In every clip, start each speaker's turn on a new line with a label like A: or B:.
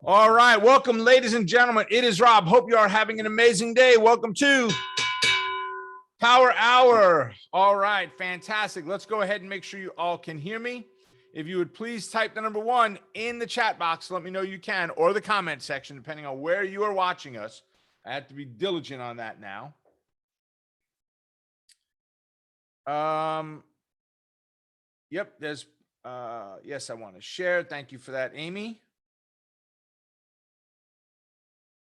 A: All right. Welcome, ladies and gentlemen. It is Rob. Hope you are having an amazing day. Welcome to Power Hour. All right. Fantastic. Let's go ahead and make sure you all can hear me. If you would please type the number 1 in the chat box, let me know you can, or the comment section, depending on where you are watching us. I have to be diligent on that now. Yep. There's, yes, I want to share. Thank you for that, Amy.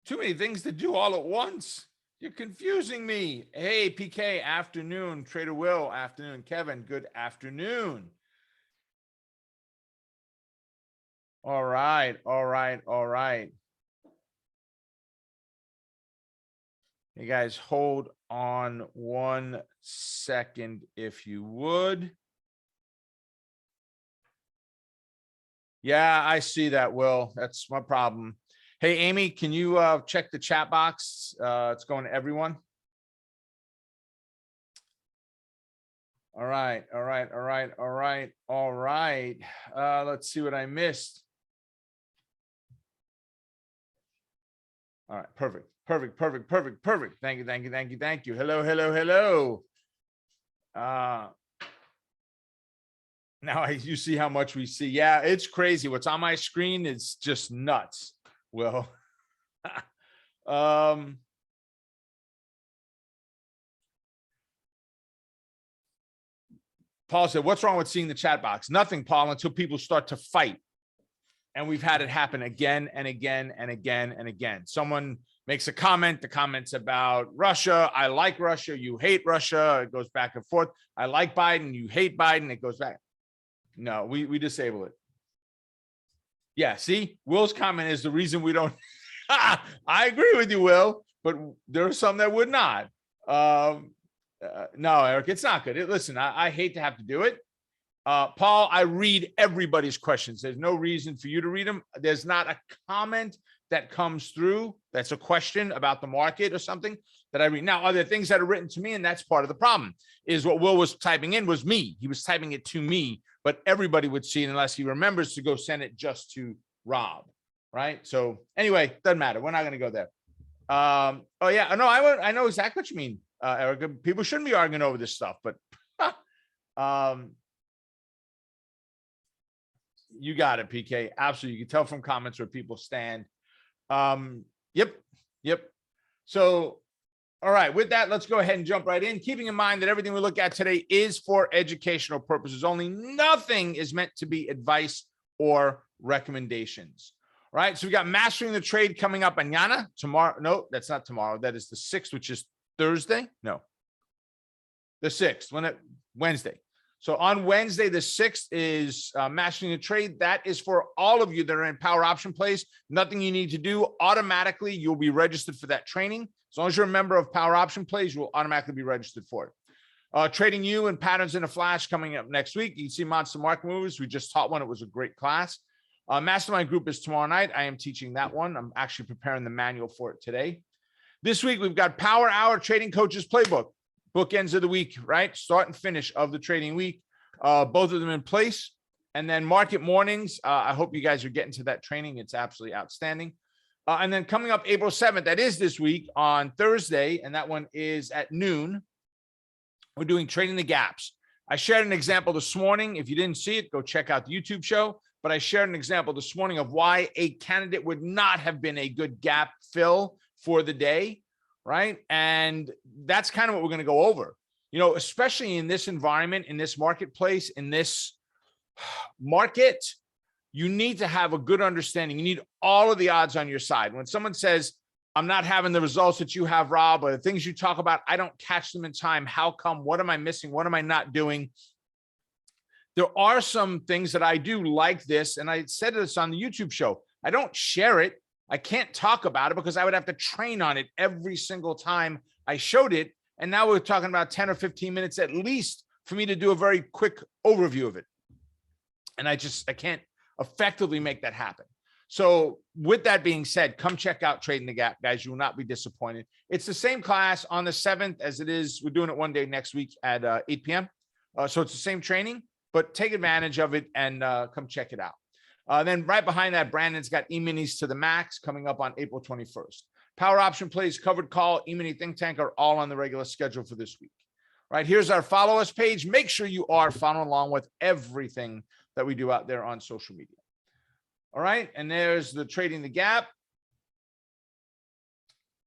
A: Too many things to do all at once. You're confusing me. Hey, PK, afternoon. Trader Will, afternoon. Kevin, good afternoon. All right, all right, all right. Hey, guys, hold on 1 second, if you would. Yeah, I see that, Will. That's my problem. Hey, Amy, can you check the chat box? It's going to everyone. All right, all right, all right, all right, all right. Let's see what I missed. All right, perfect, perfect, perfect, perfect, perfect. Thank you, thank you, thank you, thank you. Hello, hello, hello. Now you see how much we see. Yeah, it's crazy. What's on my screen is just nuts. Well, Paul said, what's wrong with seeing the chat box? Nothing, Paul, until people start to fight. And we've had it happen again and again and again and again. Someone makes a comment. The comment's about Russia. I like Russia. You hate Russia. It goes back and forth. I like Biden. You hate Biden. It goes back. No, we disable it. Yeah, see, Will's comment is the reason we don't. I agree with you, Will, but there are some that would not. No, Eric, it's not good. Listen, I hate to have to do it. Paul, I read everybody's questions. There's no reason for you to read them. There's not a comment that comes through that's a question about the market or something that I read. Now, are there things that are written to me? And that's part of the problem, is what Will was typing in was me. He was typing it to me, but everybody would see it unless he remembers to go send it just to Rob, right? So anyway, doesn't matter. We're not going to go there. Oh yeah, no, I know exactly what you mean, Erica. People shouldn't be arguing over this stuff, but you got it, PK. Absolutely. You can tell from comments where people stand. Yep. So, all right, with that, let's go ahead and jump right in, keeping in mind that everything we look at today is for educational purposes only. Nothing is meant to be advice or recommendations. All right, so we got Mastering the Trade coming up mañana. Tomorrow. No, that's not tomorrow. That is the 6th, which is Thursday. No, the 6th, Wednesday. So on Wednesday, the 6th is Mastering the Trade. That is for all of you that are in power option plays. Nothing you need to do. Automatically, you'll be registered for that training. As long as you're a member of power option plays, you will automatically be registered for it. Trading You and Patterns in a Flash coming up next week. You can see Monster Market Movers. We just taught one. It was a great class. Mastermind Group is tomorrow night. I am teaching that one. I'm actually preparing the manual for it today. This week, we've got Power Hour Trading Coaches Playbook. Bookends of the week, right? Start and finish of the trading week. Both of them in place. And then Market Mornings. I hope you guys are getting to that training. It's absolutely outstanding. And then coming up April 7th, that is this week on Thursday, and that one is at noon. We're doing Trading the Gaps. I shared an example this morning. If you didn't see it, go check out the YouTube show. But I shared an example this morning of why a candidate would not have been a good gap fill for the day, right? And that's kind of what we're going to go over. You know, especially in this environment, in this marketplace, in this market, you need to have a good understanding. You need all of the odds on your side. When someone says, I'm not having the results that you have, Rob, or the things you talk about, I don't catch them in time. How come? What am I missing? What am I not doing? There are some things that I do like this, and I said this on the YouTube show. I don't share it. I can't talk about it because I would have to train on it every single time I showed it. And now we're talking about 10 or 15 minutes at least for me to do a very quick overview of it. And I can't effectively make that happen. So with that being said, come check out Trading the Gap, guys. You will not be disappointed. It's the same class on the 7th as it is. We're doing it one day next week at 8 p.m. So it's the same training, but take advantage of it and come check it out. Then right behind that, Brandon's got E-minis to the max coming up on April 21st. Power option plays, covered call, E-mini think tank are all on the regular schedule for this week. Right, here's our follow us page. Make sure you are following along with everything that we do out there on social media. All right, and there's the trading the gap.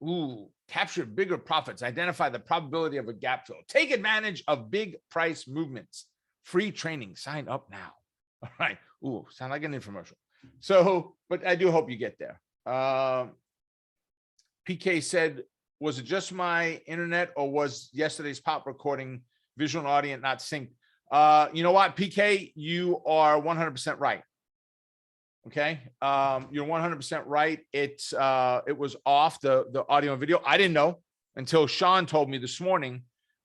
A: Ooh, capture bigger profits. Identify the probability of a gap fill. Take advantage of big price movements. Free training. Sign up now. All right. Ooh, sound like an infomercial. So, but I do hope you get there. PK said, was it just my internet or was yesterday's pop recording visual and audio not synced? You know what, PK, you are 100% right. Okay. You're 100% right. It was off the audio and video. I didn't know until Sean told me this morning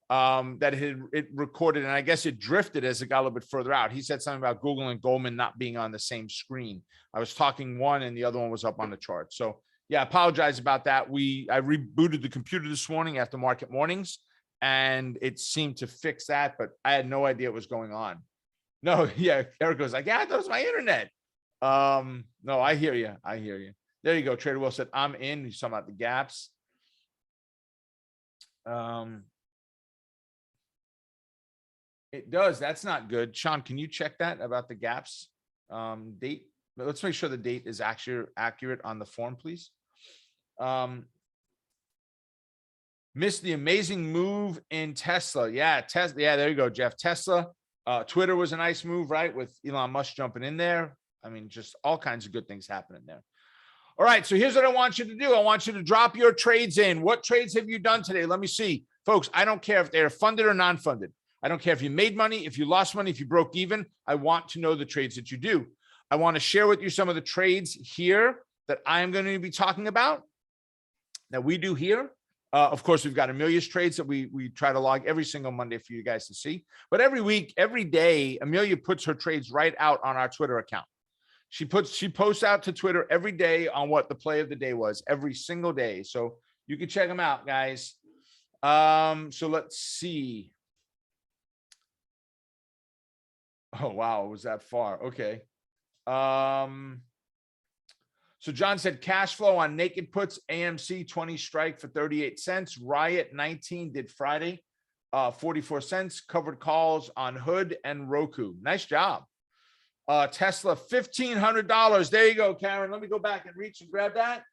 A: that it recorded, and I guess it drifted as it got a little bit further out. He said something about Google and Goldman not being on the same screen. I was talking one and the other one was up on the chart. So yeah, I apologize about that. I rebooted the computer this morning after market mornings and it seemed to fix that, but I had no idea what was going on. No, yeah, Eric was like, yeah, I thought it was my internet. No, I hear you. I hear you. There you go. Trader Will said, I'm in. He's talking about the gaps. It does. That's not good. Sean, can you check that about the gaps? Date. Let's make sure the date is actually accurate on the form, please. Missed the amazing move in Tesla. Yeah, Tesla. Yeah, there you go, Jeff. Tesla. Twitter was a nice move, right? With Elon Musk jumping in there. I mean, just all kinds of good things happening there. All right, so here's what I want you to do. I want you to drop your trades in. What trades have you done today? Let me see. Folks, I don't care if they're funded or non-funded. I don't care if you made money, if you lost money, if you broke even. I want to know the trades that you do. I want to share with you some of the trades here that I'm going to be talking about that we do here. Of course, we've got Amelia's trades that we try to log every single Monday for you guys to see. But every week, every day, Amelia puts her trades right out on our Twitter account. She posts out to Twitter every day on what the play of the day was, every single day. So you can check them out, guys. So let's see. Oh, wow. It was that far. Okay. So John said cash flow on naked puts, AMC 20 strike for 38 cents. Riot 19 did Friday, 44 cents. Covered calls on Hood and Roku. Nice job. Tesla, $1,500. There you go, Karen. Let me go back and reach and grab that.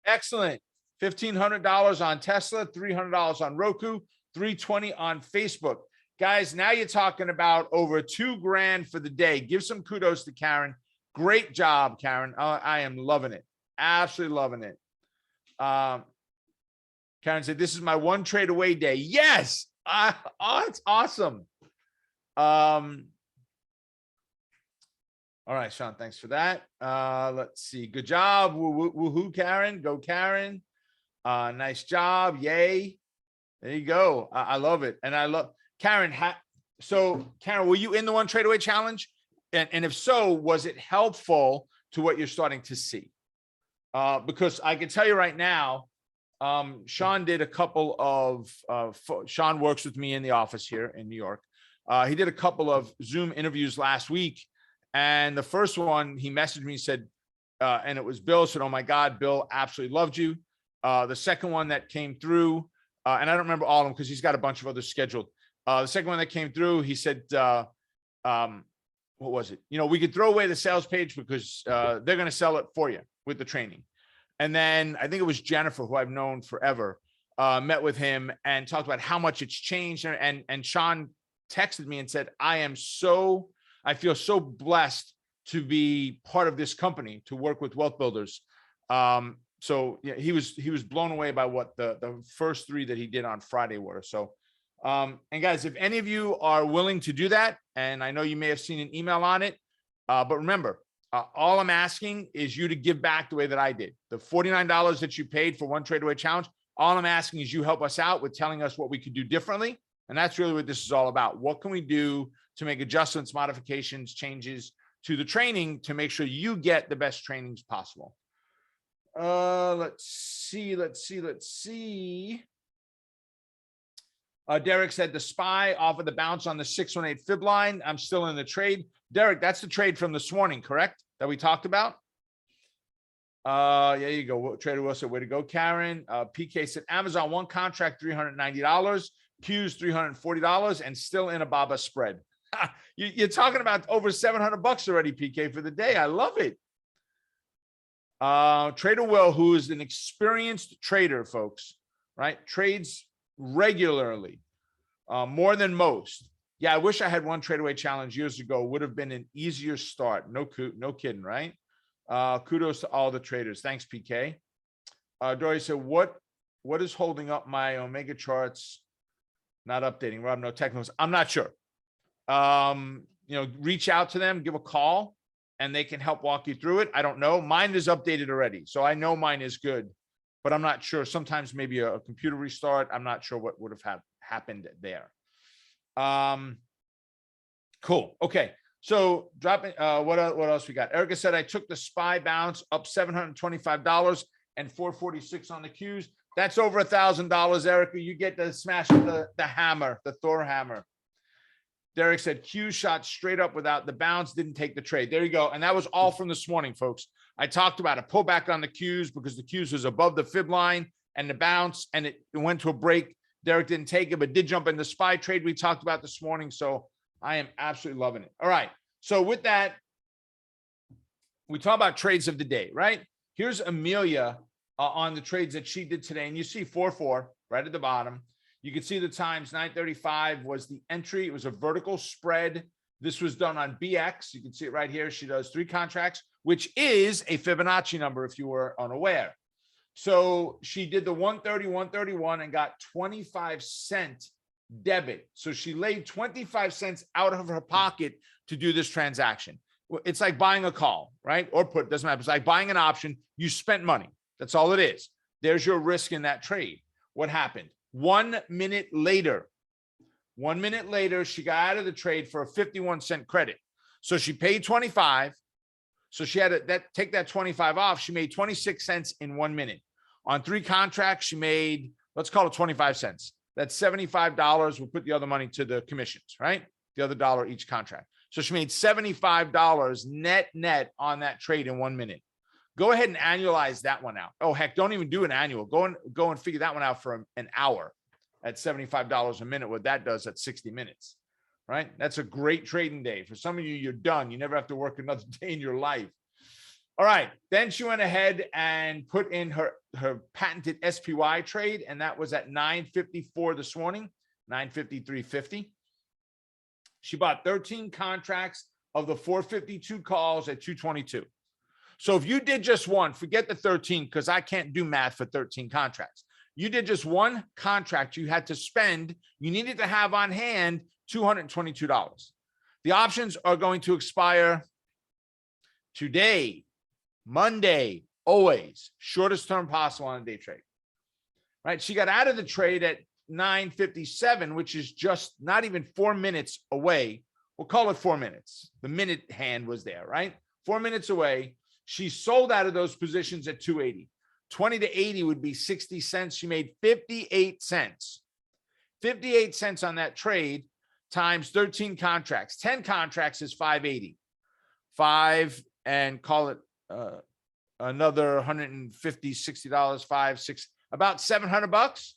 A: Excellent. $1,500 on Tesla, $300 on Roku, $320 on Facebook. Guys, now you're talking about over $2 grand for the day. Give some kudos to Karen. Great job, Karen. I am loving it. Absolutely loving it. Karen said, this is my one trade away day. Yes. It's awesome. All right, Sean, thanks for that. Let's see. Good job. Woohoo, Karen. Go, Karen. Nice job. Yay. There you go. I love it. And I love Karen. So Karen, were you in the one trade away challenge? And if so, was it helpful to what you're starting to see? Because I can tell you right now, Sean did a couple of, Sean works with me in the office here in New York. He did a couple of Zoom interviews last week. And the first one, he messaged me and said, and it was Bill, said, oh my God, Bill absolutely loved you. The second one that came through, and I don't remember all of them because he's got a bunch of others scheduled. The second one that came through, he said, what was it? You know, we could throw away the sales page because they're going to sell it for you with the training. And then I think it was Jennifer, who I've known forever, met with him and talked about how much it's changed. And Sean texted me and said, I feel so blessed to be part of this company, to work with wealth builders. So yeah, he was blown away by what the first three that he did on Friday were. So, and guys, if any of you are willing to do that, and I know you may have seen an email on it, but remember, all I'm asking is you to give back the way that I did. The $49 that you paid for one trade away challenge, all I'm asking is you help us out with telling us what we could do differently. And that's really what this is all about. What can we do to make adjustments, modifications, changes to the training to make sure you get the best trainings possible? Let's see. Derek said the SPY offered the bounce on the 618 fib line. I'm still in the trade. Derek, that's the trade from this morning, correct? That we talked about? Yeah, you go. Trader Will said, way to go, Karen. PK said, Amazon one contract, $390, Q's $340, and still in a Baba spread. You're talking about over $700 already, PK, for the day. I love it. Trader Will, who is an experienced trader, folks, right? Trades regularly, more than most. Yeah, I wish I had one Trade Away challenge years ago. Would have been an easier start. No kidding, right? Kudos to all the traders. Thanks, PK. Dory said, what is holding up my Omega charts? Not updating. Rob, no technicals. I'm not sure. Reach out to them, give a call, and they can help walk you through it. I don't know. Mine is updated already, so I know mine is good, but I'm not sure. Sometimes maybe a computer restart. I'm not sure what would have happened there. Cool. Okay. So dropping, what else we got? Erica said, I took the SPY bounce up $725 and 446 on the Qs. That's over $1,000, Erica. You get to smash the hammer, the Thor hammer. Derek said, Q shot straight up without the bounce, didn't take the trade. There you go. And that was all from this morning, folks. I talked about a pullback on the Qs because the Qs was above the fib line and the bounce, and it went to a break. Derek didn't take it, but did jump in the SPY trade we talked about this morning. So I am absolutely loving it. All right. So with that, we talk about trades of the day, right? Here's Amelia on the trades that she did today. And you see 4-4 right at the bottom. You can see the times. 935 was the entry. It was a vertical spread. This was done on BX. You can see it right here. She does 3 contracts, which is a Fibonacci number if you were unaware. So she did the 130, 131 and got 25-cent debit. So she laid 25 cents out of her pocket to do this transaction. It's like buying a call, right? Or put, doesn't matter. It's like buying an option. You spent money. That's all it is. There's your risk in that trade. What happened? 1 minute later, she got out of the trade for a 51-cent credit. So she paid 25. So she had to take that 25 off. She made 26 cents in 1 minute. On 3 contracts, she made, let's call it 25 cents. That's $75. We'll put the other money to the commissions, right? The other $1 each contract. So she made $75 net on that trade in 1 minute. Go ahead and annualize that one out. Oh, heck, don't even do an annual. Go and figure that one out for an hour at $75 a minute. What that does at 60 minutes, right? That's a great trading day. For some of you, you're done. You never have to work another day in your life. All right. Then she went ahead and put in her patented SPY trade, and that was at 9:54 this morning, 9:53.50. She bought 13 contracts of the 452 calls at 222. So if you did just one, forget the 13, because I can't do math for 13 contracts. You did just one contract, you had to spend, you needed to have on hand $222. The options are going to expire today, Monday, always shortest term possible on a day trade, right? She got out of the trade at 9:57, which is just not even 4 minutes away. We'll call it 4 minutes. The minute hand was there, right? 4 minutes away. She sold out of those positions at 280. 20 to 80 would be 60 cents. She made 58 cents. 58 cents on that trade times 13 contracts. 10 contracts is 580. 5 and call it another 150, $60, 5, 6, about $700.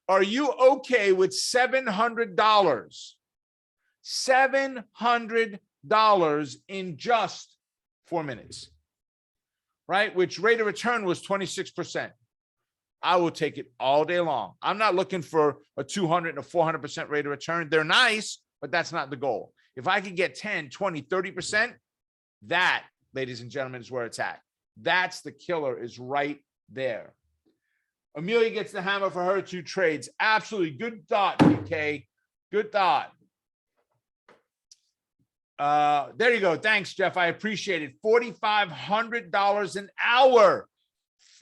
A: Are you okay with $700? $700 in just 4 minutes, right? Which rate of return was 26%. I will take it all day long. I'm not looking for a 200 and a 400% rate of return. They're nice, but that's not the goal. If I could get 10, 20, 30%, that, ladies and gentlemen, is where it's at. That's the killer, is right there. Amelia gets the hammer for her 2 trades. Absolutely. Good thought, PK. Good thought. There you go. Thanks, Jeff. I appreciate it. $4,500 an hour.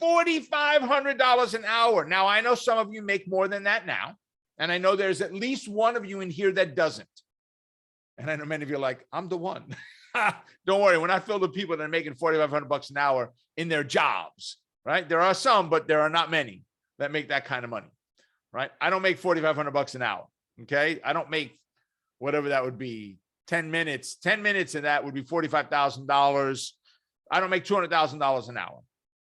A: $4,500 an hour. Now, I know some of you make more than that now. And I know there's at least one of you in here that doesn't. And I know many of you are like, I'm the one. Don't worry. We're not filled with people that are making $4,500 an hour in their jobs, right? There are some, but there are not many that make that kind of money, right? I don't make $4,500 an hour. Okay. I don't make whatever that would be, 10 minutes. 10 minutes of that would be $45,000. I don't make $200,000 an hour,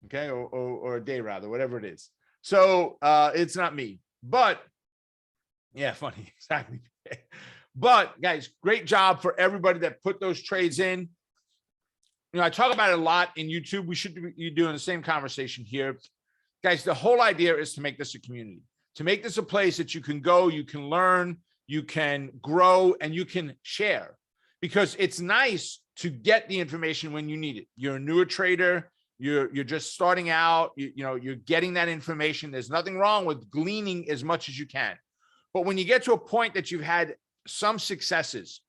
A: okay, or a day rather, whatever it is. So it's not me, but yeah, funny, exactly. But guys, great job for everybody that put those trades in. You know, I talk about it a lot in YouTube. We should be doing the same conversation here. Guys, the whole idea is to make this a community, to make this a place that you can go, you can learn, you can grow, and you can share. Because it's nice to get the information when you need it. You're a newer trader, you're just starting out, you know, you're getting that information. There's nothing wrong with gleaning as much as you can. But when you get to a point that you've had some successes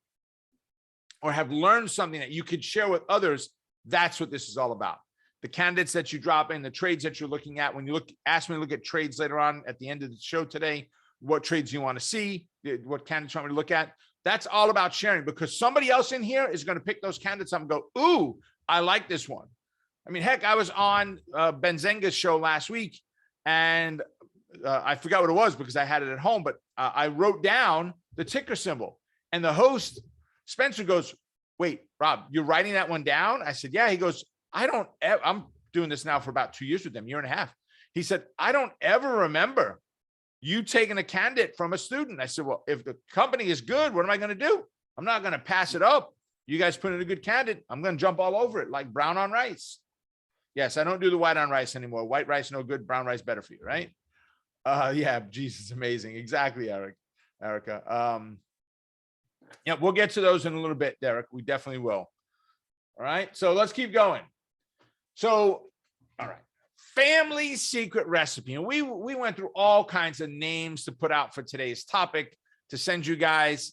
A: or have learned something that you could share with others, that's what this is all about. The candidates that you drop in, the trades that you're looking at. When you ask me to look at trades later on at the end of the show today, what trades you want to see, what candidates you want me to look at. That's all about sharing, because somebody else in here is going to pick those candidates up and go, ooh, I like this one. I mean, heck, I was on Benzenga's show last week, and I forgot what it was because I had it at home, but I wrote down the ticker symbol, and the host, Spencer, goes, wait, Rob, you're writing that one down? I said, yeah. He goes, I'm doing this now for about 2 years with them, year and a half. He said, I don't ever remember you taking a candidate from a student. I said, well, if the company is good, what am I going to do? I'm not going to pass it up. You guys put in a good candidate, I'm going to jump all over it like brown on rice. Yes, I don't do the white on rice anymore. White rice, no good. Brown rice, better for you, right? Yeah, Jesus, amazing. Exactly, Erica. Yeah, we'll get to those in a little bit, Derek. We definitely will. All right, so let's keep going. So, all right, family secret recipe. And we went through all kinds of names to put out for today's topic to send you guys.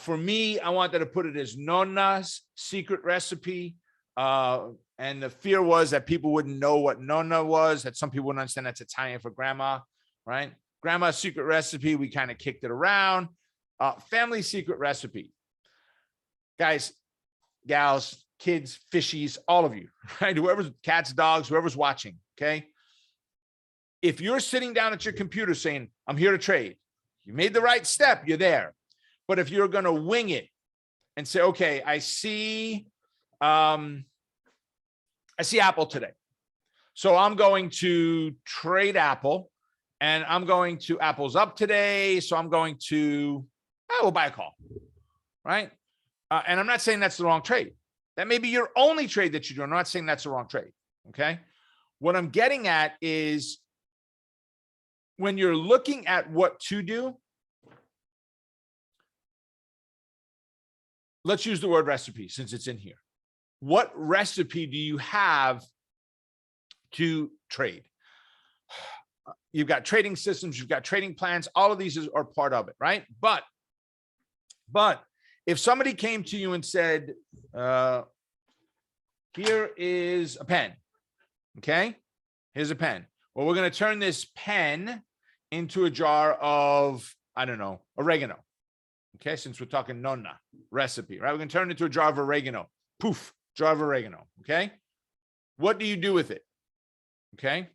A: For me, I wanted to put it as Nonna's secret recipe. And the fear was that people wouldn't know what Nonna was, that some people wouldn't understand that's Italian for grandma, right? Grandma's secret recipe, we kind of kicked it around. Family secret recipe. Guys, gals, kids, fishies, all of you, right? Whoever's cats, dogs, whoever's watching, okay? If you're sitting down at your computer saying, I'm here to trade, you made the right step, you're there. But if you're going to wing it and say, okay, I see Apple today. So I'm going to trade Apple, and I'm going to, Apple's up today. So I'm going to, we'll buy a call, right? And I'm not saying that's the wrong trade. That may be your only trade that you do. I'm not saying that's the wrong trade, okay? What I'm getting at is when you're looking at what to do, let's use the word recipe since it's in here. What recipe do you have to trade? You've got trading systems, you've got trading plans. All of these are part of it, right? But if somebody came to you and said, here is a pen, okay? Here's a pen. Well, we're going to turn this pen into a jar of, I don't know, oregano. Okay, since we're talking Nonna recipe, right? We're going to turn it into a jar of oregano. Poof, jar of oregano, okay? What do you do with it? Okay?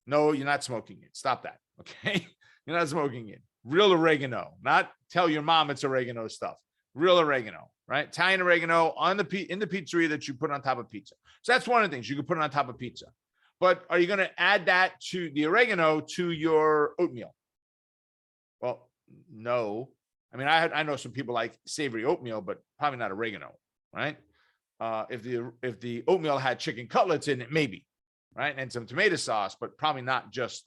A: No, you're not smoking it. Stop that, okay? You're not smoking it. Real oregano, not tell your mom it's oregano stuff. Real oregano, right? Italian oregano in the pizzeria that you put on top of pizza. So that's one of the things you can put it on top of pizza. But are you going to add that to the oregano to your oatmeal? Well, no. I mean, I know some people like savory oatmeal, but probably not oregano, right? If the oatmeal had chicken cutlets in it, maybe, right? And some tomato sauce, but probably not just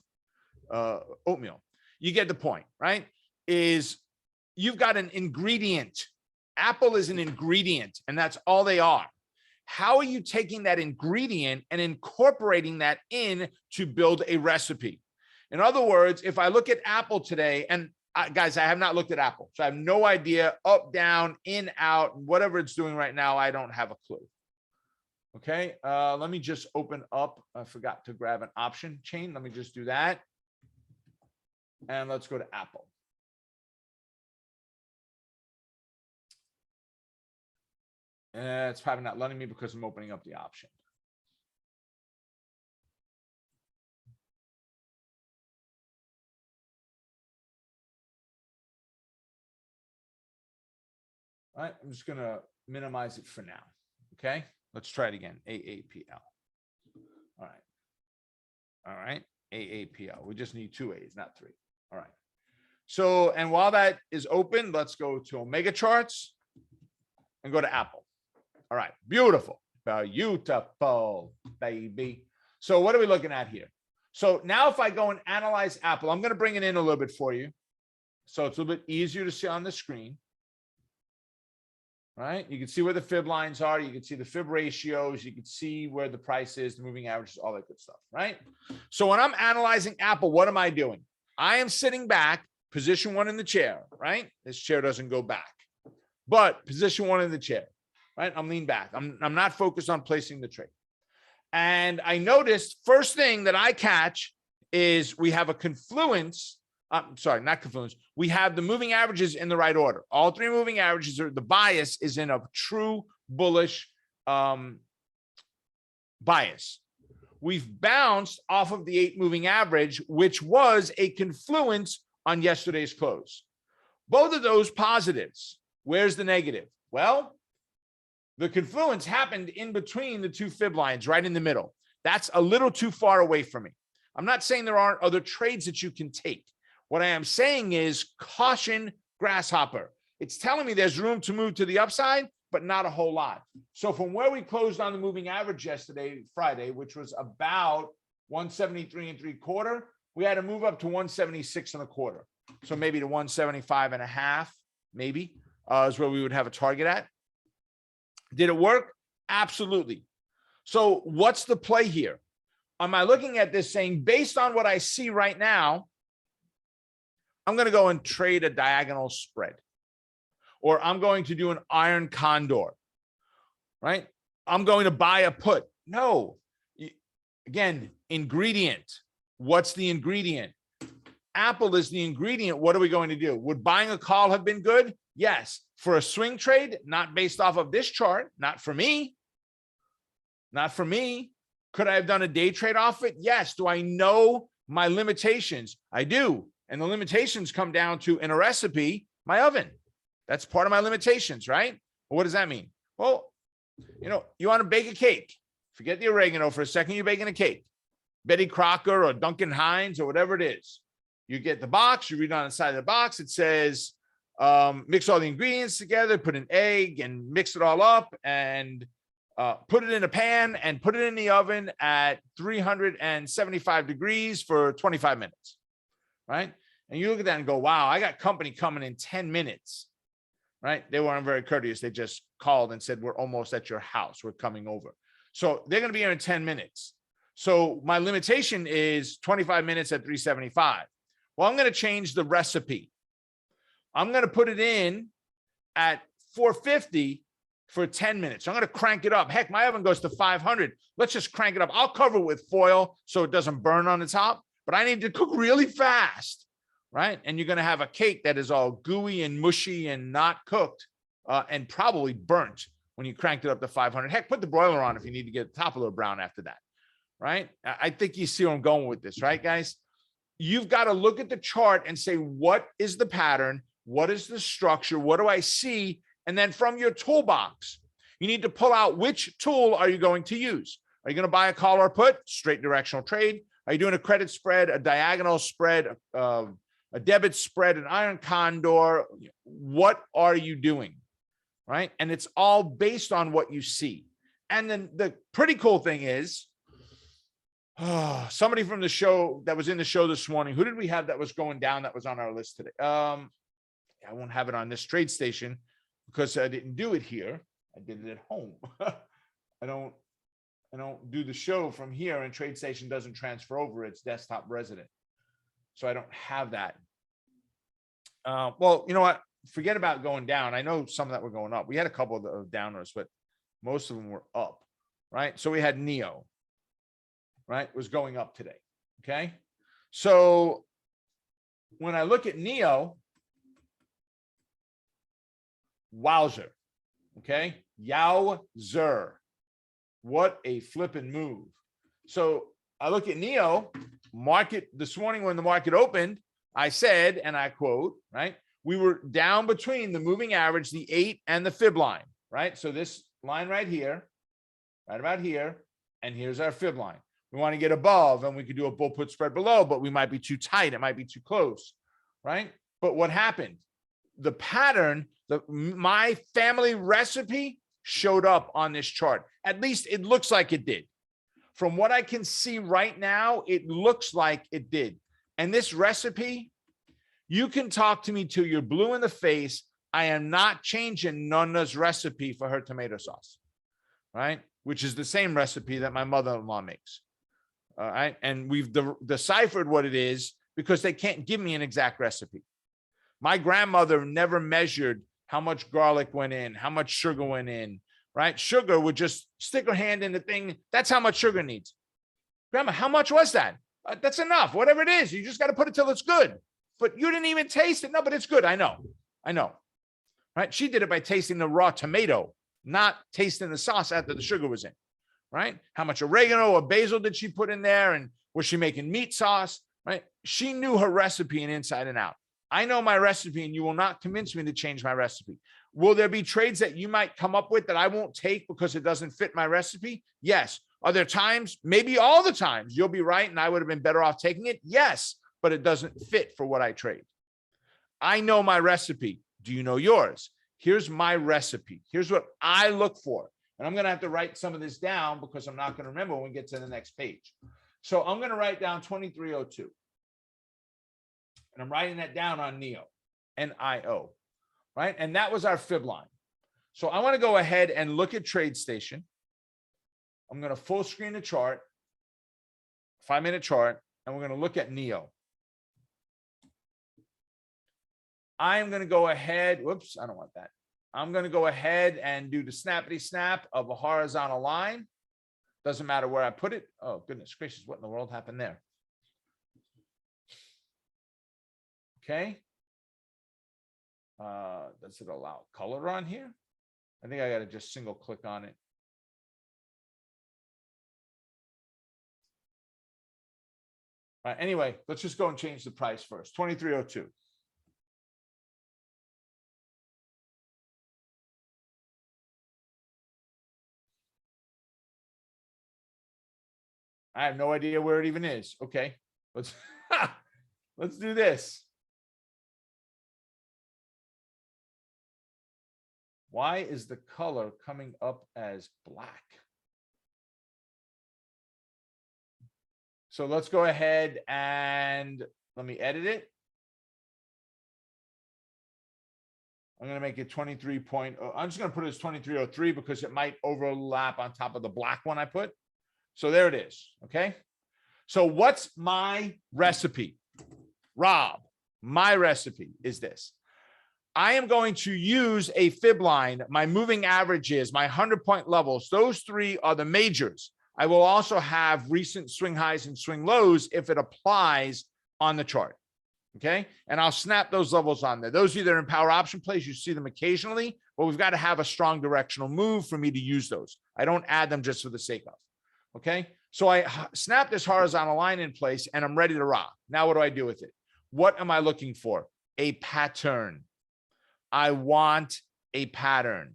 A: oatmeal. You get the point, right? Is you've got an ingredient. Apple is an ingredient, and that's all they are. How are you taking that ingredient and incorporating that in to build a recipe? In other words, if I look at Apple today, and guys, I have not looked at Apple, so I have no idea, up, down, in, out, whatever it's doing right now, I don't have a clue. Okay, let me just open up. I forgot to grab an option chain. Let me just do that. And let's go to Apple. It's probably not letting me because I'm opening up the option. All right, I'm just going to minimize it for now. Okay, let's try it again. AAPL. All right. All right. AAPL. We just need 2 A's, not 3. All right. So, and while that is open, let's go to Omega charts and go to Apple. All right. Beautiful. Beautiful, baby. So what are we looking at here? So now if I go and analyze Apple, I'm going to bring it in a little bit for you. So it's a little bit easier to see on the screen. Right? You can see where the fib lines are. You can see the fib ratios. You can see where the price is, the moving averages, all that good stuff. Right? So when I'm analyzing Apple, what am I doing? I am sitting back, position 1 in the chair. Right? This chair doesn't go back, but position 1 in the chair. Right? I'm leaned back. I'm not focused on placing the trade. And I noticed first thing that I catch is we have a confluence. Sorry, not confluence. We have the moving averages in the right order. All 3 moving averages are, the bias is in a true bullish bias. We've bounced off of the 8 moving average, which was a confluence on yesterday's close. Both of those positives. Where's the negative? Well, the confluence happened in between the 2 fib lines, right in the middle. That's a little too far away from me. I'm not saying there aren't other trades that you can take. What I am saying is caution, grasshopper. It's telling me there's room to move to the upside, but not a whole lot. So from where we closed on the moving average yesterday, Friday, which was about 173 3/4, we had to move up to 176 1/4. So maybe to 175 1/2, maybe is where we would have a target at. Did it work? Absolutely. So what's the play here? Am I looking at this saying, based on what I see right now, I'm going to go and trade a diagonal spread, or I'm going to do an iron condor, right? I'm going to buy a put. No. Again, ingredient. What's the ingredient? Apple is the ingredient. What are we going to do? Would buying a call have been good? Yes. For a swing trade, not based off of this chart, not for me. Not for me. Could I have done a day trade off it? Yes. Do I know my limitations? I do. And the limitations come down to, in a recipe, my oven. That's part of my limitations, right? Well, what does that mean? Well, you want to bake a cake. Forget the oregano for a second. You're baking a cake. Betty Crocker or Duncan Hines or whatever it is. You get the box. You read on the side of the box. It says, mix all the ingredients together, put an egg and mix it all up and put it in a pan and put it in the oven at 375 degrees for 25 minutes. Right? And you look at that and go, wow, I got company coming in 10 minutes. Right? They weren't very courteous. They just called and said, we're almost at your house. We're coming over. So they're going to be here in 10 minutes. So my limitation is 25 minutes at 375. Well, I'm going to change the recipe. I'm going to put it in at 450 for 10 minutes. So I'm going to crank it up. Heck, my oven goes to 500. Let's just crank it up. I'll cover it with foil so it doesn't burn on the top, but I need to cook really fast, right? And you're going to have a cake that is all gooey and mushy and not cooked and probably burnt when you cranked it up to 500. Heck, put the broiler on if you need to get the top a little brown after that, right? I think you see where I'm going with this, right, guys? You've got to look at the chart and say, what is the pattern? What is the structure? What do I see? And then from your toolbox, you need to pull out which tool are you going to use. Are you going to buy a call or put? Straight directional trade. Are you doing a credit spread, a diagonal spread, a debit spread, an iron condor? What are you doing, right? And it's all based on what you see. And then the pretty cool thing is, somebody from the show that was in the show this morning, who did we have that was going down that was on our list today? I won't have it on this trade station because I didn't do it here. I did it at home. I don't do the show from here, and trade station doesn't transfer over. It's desktop resident. So I don't have that. Well, you know what? Forget about going down. I know some that were going up. We had a couple of downers, but most of them were up, right? So we had Neo, right? Was going up today. Okay. So when I look at Neo, wowzer. Okay. Yowzer. What a flipping move. So I look at Neo market this morning when the market opened. I said, and I quote, right? we were down between the moving average, the 8 and the fib line, right? So this line right here, right about here, and here's our fib line. We want to get above, and we could do a bull put spread below, but we might be too tight. It might be too close, right? But what happened? The pattern, my family recipe showed up on this chart. At least it looks like it did. From what I can see right now, it looks like it did. And this recipe, you can talk to me till you're blue in the face. I am not changing Nonna's recipe for her tomato sauce, right? Which is the same recipe that my mother-in-law makes. All right. And we've deciphered what it is because they can't give me an exact recipe. My grandmother never measured how much garlic went in, how much sugar went in, right? Sugar would just stick her hand in the thing. That's how much sugar needs. Grandma, how much was that? That's enough. Whatever it is, you just got to put it till it's good. But you didn't even taste it. No, but it's good. I know. Right? She did it by tasting the raw tomato, not tasting the sauce after the sugar was in. Right? How much oregano or basil did she put in there? And was she making meat sauce? Right? She knew her recipe and inside and out. I know my recipe, and you will not convince me to change my recipe. Will there be trades that you might come up with that I won't take because it doesn't fit my recipe? Yes. Are there times, maybe all the times, you'll be right and I would have been better off taking it? Yes, but it doesn't fit for what I trade. I know my recipe. Do you know yours? Here's my recipe. Here's what I look for. And I'm going to have to write some of this down because I'm not going to remember when we get to the next page. So I'm going to write down 2302. And I'm writing that down on NIO, N-I-O, right? And that was our fib line. So I want to go ahead and look at TradeStation. I'm going to full screen the chart, 5-minute chart, and we're going to look at NIO. I'm going to go ahead. Whoops, I don't want that. I'm going to go ahead and do the snappity snap of a horizontal line. Doesn't matter where I put it. Oh, goodness gracious. What in the world happened there? Okay. Does it allow color on here? I think I got to just single click on it. All right, anyway, let's just go and change the price first. 2302. I have no idea where it even is. Okay, let's let's do this. Why is the color coming up as black? So let's go ahead and let me edit it. I'm going to make it 23.0. I'm just going to put it as 2303 because it might overlap on top of the black one I put. So there it is. Okay. So what's my recipe? Rob, my recipe is this. I am going to use a fib line. My moving averages, my 100-point levels. Those three are the majors. I will also have recent swing highs and swing lows if it applies on the chart. Okay. And I'll snap those levels on there. Those either in power option plays, you see them occasionally, but we've got to have a strong directional move for me to use those. I don't add them just for the sake of. Okay. So I snap this horizontal line in place and I'm ready to rock. Now, what do I do with it? What am I looking for? A pattern. I want a pattern.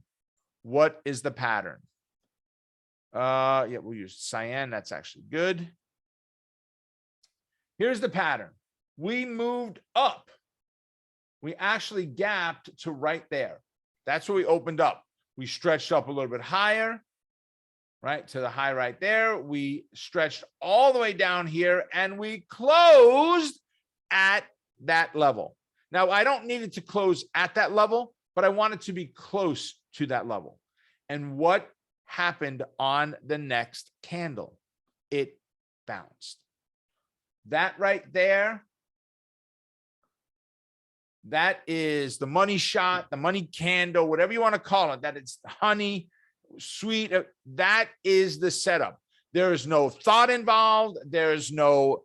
A: What is the pattern? Yeah, we'll use cyan. That's actually good. Here's the pattern. We moved up. We actually gapped to right there. That's where we opened up. We stretched up a little bit higher, right to the high right there. We stretched all the way down here and we closed at that level. Now, I don't need it to close at that level, but I want it to be close to that level. And what happened on the next candle? It bounced. That right there, that is the money shot, the money candle, whatever you want to call it, that it's honey, sweet. That is the setup. There is no thought involved. There's no,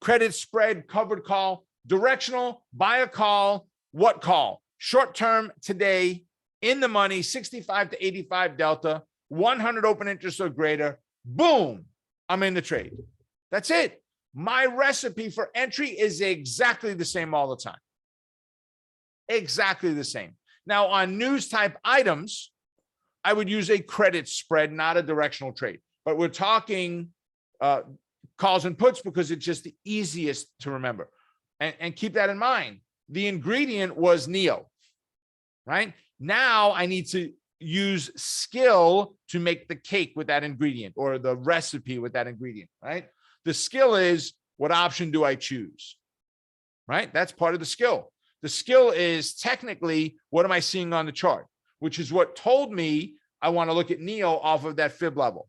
A: credit spread, covered call, directional, buy a call, what call? Short term today, in the money, 65 to 85 delta, 100 open interest or greater. Boom, I'm in the trade. That's it. My recipe for entry is exactly the same all the time. exactly the same. Now on news type items, I would use a credit spread, not a directional trade, but we're talking calls and puts because it's just the easiest to remember. And keep that in mind. The ingredient was NEO, right? Now I need to use skill to make the cake with that ingredient or the recipe with that ingredient, right? The skill is, what option do I choose, right? That's part of the skill. The skill is technically, what am I seeing on the chart, which is what told me I want to look at NEO off of that fib level,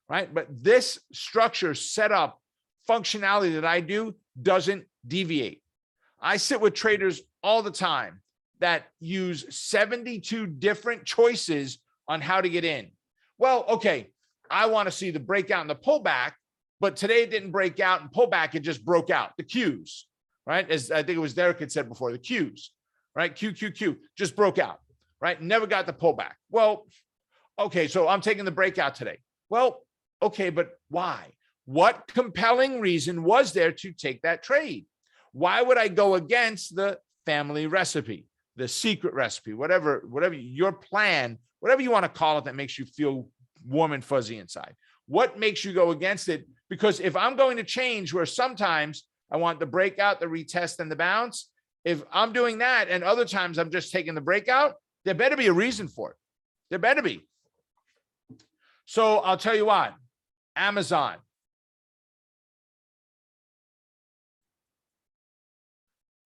A: right? But this structure, setup, functionality that I do doesn't deviate. I sit with traders all the time that use 72 different choices on how to get in. Well, okay, I want to see the breakout and the pullback, but today it didn't break out and pull back, it just broke out. The Qs, right? As I think it was Derek had said before, the Qs, right? Q, just broke out, right? Never got the pullback. Well, okay, so I'm taking the breakout today. Well, okay, but why? What compelling reason was there to take that trade? Why would I go against the family recipe, the secret recipe, whatever your plan, whatever you want to call it that makes you feel warm and fuzzy inside? What makes you go against it? Because if I'm going to change where sometimes I want the breakout, the retest, and the bounce, if I'm doing that and other times I'm just taking the breakout, there better be a reason for it. There better be. So I'll tell you what, Amazon.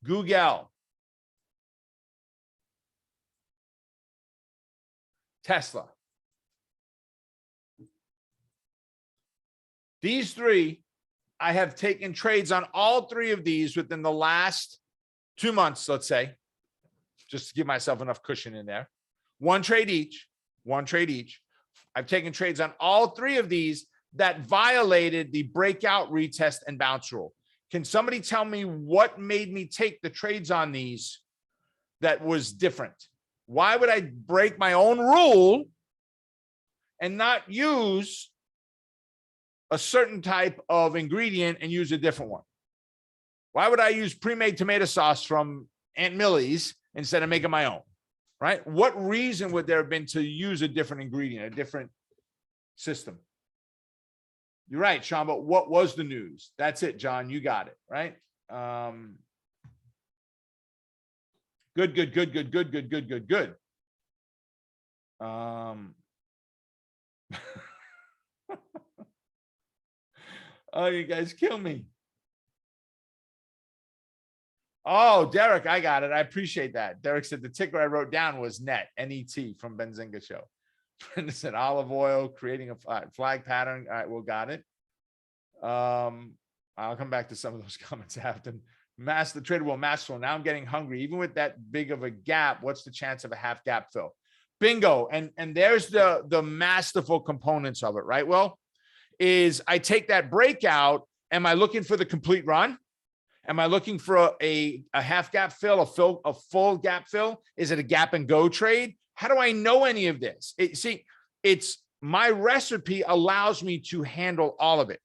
A: Google, Tesla. These three, I have taken trades on all three of these within the last 2 months, let's say, just to give myself enough cushion in there. One trade each. I've taken trades on all three of these that violated the breakout, retest, and bounce rule. Can somebody tell me what made me take the trades on these that was different? Why would I break my own rule and not use a certain type of ingredient and use a different one? Why would I use pre-made tomato sauce from Aunt Millie's instead of making my own, right? What reason would there have been to use a different ingredient, a different system? You're right, Sean, but what was the news? That's it, John. You got it, right? Good. Oh, you guys kill me. Oh, Derek, I got it. I appreciate that. Derek said the ticker I wrote down was NET, N-E-T from Benzinga Show. Brenda said olive oil, creating a flag pattern. All right, well, got it. I'll come back to some of those comments after. The trader will master. Now I'm getting hungry. Even with that big of a gap, what's the chance of a half gap fill? Bingo. And there's the masterful components of it, right? Well, is I take that breakout. Am I looking for the complete run? Am I looking for a half gap fill, a full gap fill? Is it a gap and go trade? How do I know any of this? It's my recipe allows me to handle all of it,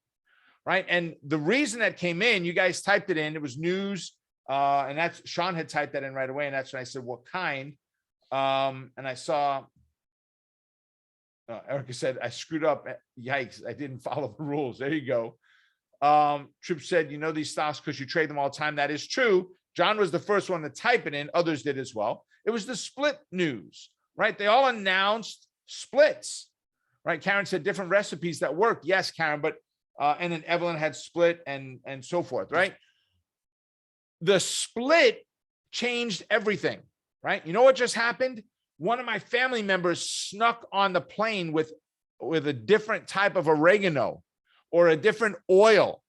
A: right? And the reason that came in, you guys typed it in, it was news, and that's Sean had typed that in right away, and that's when I said, what kind? And I saw Erica said, I screwed up. Yikes, I didn't follow the rules. There you go. Tripp said, you know these stocks because you trade them all the time. That is true. John was the first one to type it in. Others did as well. It was the split news, right? They all announced splits, right? Karen said different recipes that work. Yes, Karen, but and then Evelyn had split and so forth, right? The split changed everything, right? You know what just happened? One of my family members snuck on the plane with a different type of oregano or a different oil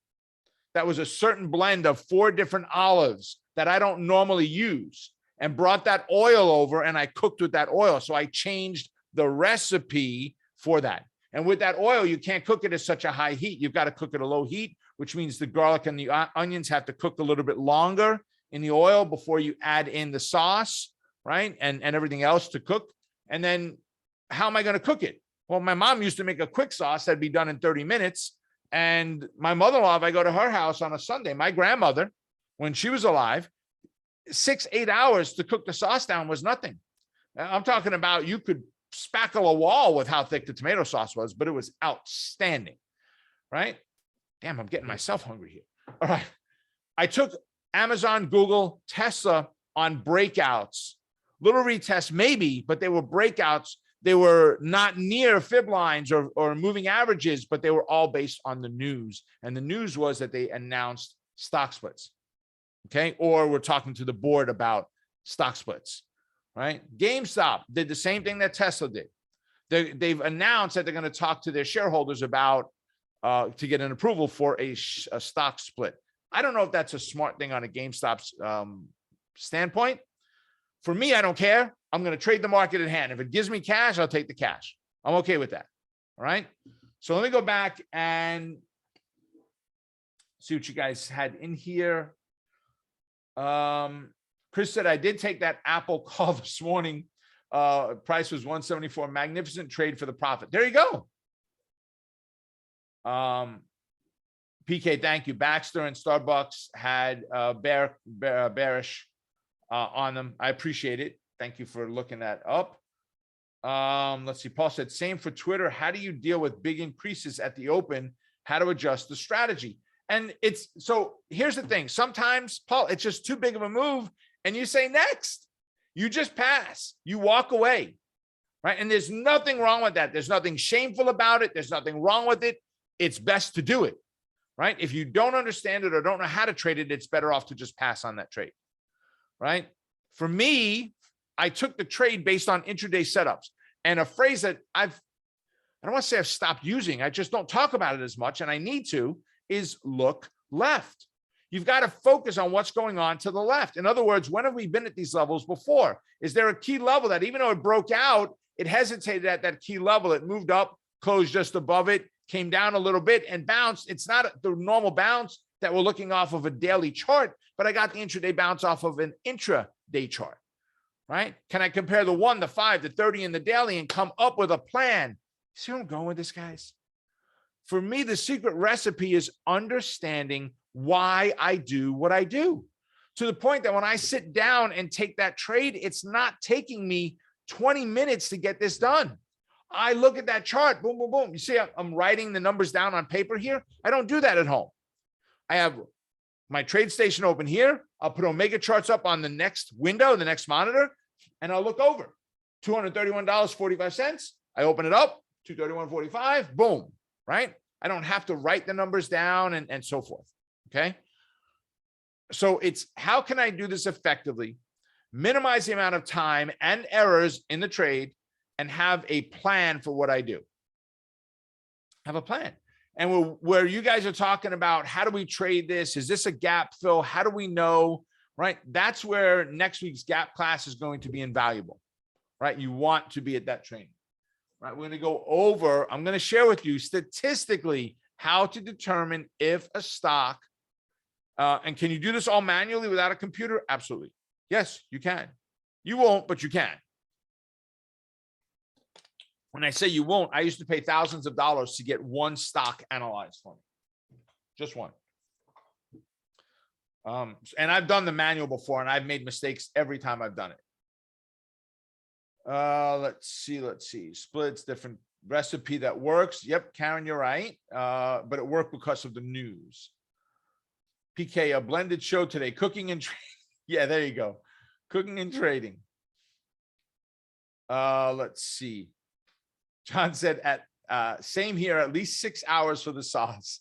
A: that was a certain blend of 4 different olives that I don't normally use, and brought that oil over, and I cooked with that oil. So I changed the recipe for that. And with that oil, you can't cook it at such a high heat. You've got to cook at a low heat, which means the garlic and the onions have to cook a little bit longer in the oil before you add in the sauce, right? And everything else to cook. And then how am I going to cook it? Well, my mom used to make a quick sauce that'd be done in 30 minutes. And my mother-in-law, if I go to her house on a Sunday, my grandmother, when she was alive, 6-8 hours to cook the sauce down was nothing. I'm talking about you could spackle a wall with how thick the tomato sauce was, but it was outstanding, right? Damn, I'm getting myself hungry here. All right. I took Amazon, Google, Tesla on breakouts, little retests maybe, but they were breakouts. They were not near fib lines or moving averages, but they were all based on the news. And the news was that they announced stock splits. Okay. Or we're talking to the board about stock splits, right? GameStop did the same thing that Tesla did. They've announced that they're going to talk to their shareholders about to get an approval for a stock split. I don't know if that's a smart thing on a GameStop's standpoint. For me, I don't care. I'm going to trade the market at hand. If it gives me cash, I'll take the cash. I'm okay with that. All right. So let me go back and see what you guys had in here. Chris said, I did take that Apple call this morning. Price was 174. Magnificent trade for the profit. There you go. PK, thank you. Baxter and Starbucks had bearish on them. I appreciate it. Thank you for looking that up. Let's see. Paul said, same for Twitter. How do you deal with big increases at the open? How to adjust the strategy? And it's so here's the thing. Sometimes, Paul, it's just too big of a move and you say next. You just pass. You walk away, right? And there's nothing wrong with that. There's nothing shameful about it. There's nothing wrong with it. It's best to do it, right? If you don't understand it or don't know how to trade it, it's better off to just pass on that trade, right? For me, I took the trade based on intraday setups, and a phrase that I don't want to say I've stopped using. I just don't talk about it as much, and I need to, is look left. You've got to focus on what's going on to the left. In other words, when have we been at these levels before? Is there a key level that even though it broke out, it hesitated at that key level, it moved up, closed just above it, came down a little bit and bounced. It's not the normal bounce that we're looking off of a daily chart, but I got the intraday bounce off of an intraday chart, right? Can I compare the 1, the 5, the 30 and the daily and come up with a plan? See where I'm going with this, guys? For me, the secret recipe is understanding why I do what I do, to the point that when I sit down and take that trade, it's not taking me 20 minutes to get this done. I look at that chart, boom, boom, boom. You see, I'm writing the numbers down on paper here. I don't do that at home. I have my trade station open here. I'll put Omega charts up on the next window, the next monitor, and I'll look over. $231.45. I open it up, $231.45, boom, right? I don't have to write the numbers down and so forth, okay? So it's how can I do this effectively, minimize the amount of time and errors in the trade, and have a plan for what I do. Have a plan. And where you guys are talking about, how do we trade this? Is this a gap fill? How do we know, right? That's where next week's gap class is going to be invaluable, right? You want to be at that training, right? We're going to go over, I'm going to share with you statistically how to determine if a stock, and can you do this all manually without a computer? Absolutely. Yes, you can. You won't, but you can. When I say you won't, I used to pay thousands of dollars to get one stock analyzed for me. Just one. And I've done the manual before, and I've made mistakes every time I've done it. Let's see. Splits, different recipe that works. Yep, Karen, you're right. But it worked because of the news. PK, a blended show today. Cooking and trading. Yeah, there you go. Cooking and trading. Let's see. John said same here, at least 6 hours for the sauce.